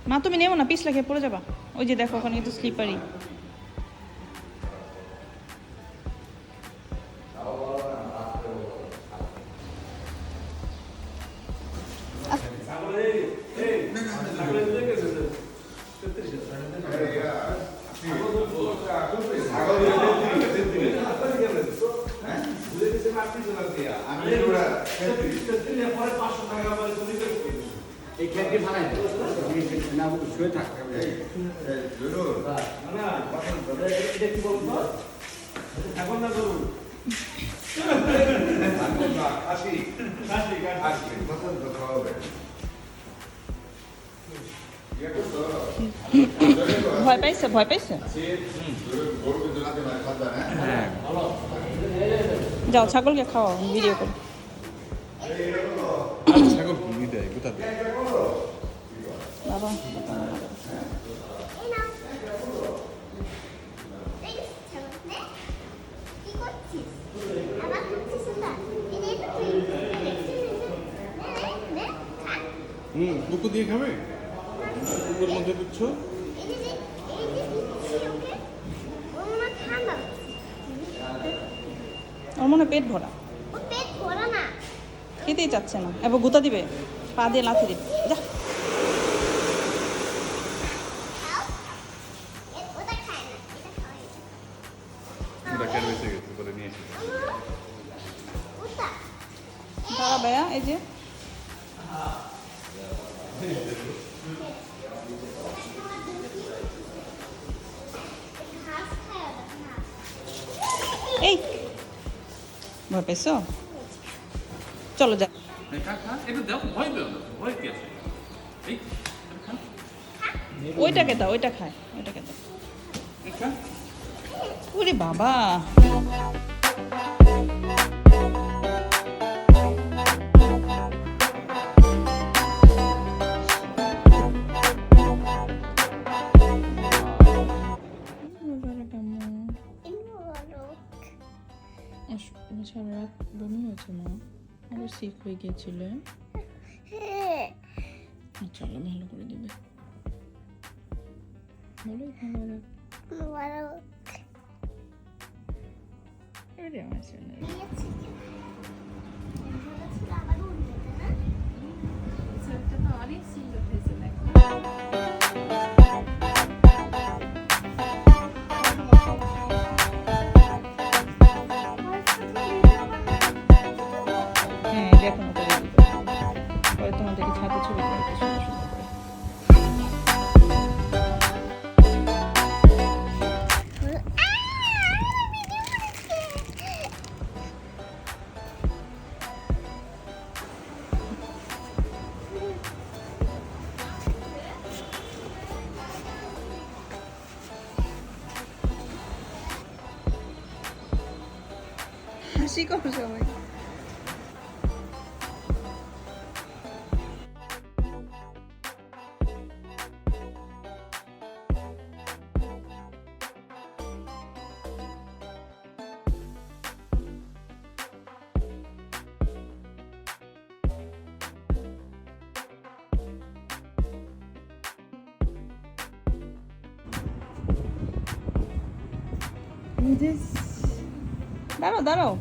মা তুমি নেবো না, পিছলা খেয়ে পড়ে যাবা। ওই যে দেখো ওখানে কিন্তু স্লিপারি। ভয় পাইছে, ভয় পাইছে। যাও ছাগলকে খাও, ভিডিও করো। ছাগল কি দেয় কোথা দেয়? বাবা বুকু দিয়ে খাবে? বুকুর মধ্যে দিচ্ছ? ওর মনে হয় পেট ভরা, খেতেই চাচ্ছে না। এবার গুতা দিবে, পা দিয়ে লাথি দিবে। যা ডাক্তার বেঁচে গেছে বলে নিয়ে এসেছে। দাঁড়া ভাইয়া, এই যে এই ভয় পাইছো? চলো যা। ওইটাকে দাও, ওইটা খায়, ওইটাকে দাও। ওরে বাবা, সারা রাত বমি হয়েছে মা, আবার সিক হয়ে গিয়েছিল। চলো ভালো করে দিবে, বলো হ্যাঁ দেখো না, পরে তোমাদেরকে ছাদে ছবি করে সুন্দর সুন্দর করে। হাসি করো সবাই। দাঁড়াও দাঁড়াও,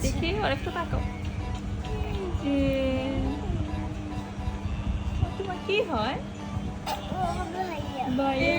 দেখি আর একটু তাকাও। তোমার কি হয়? ভাইয়া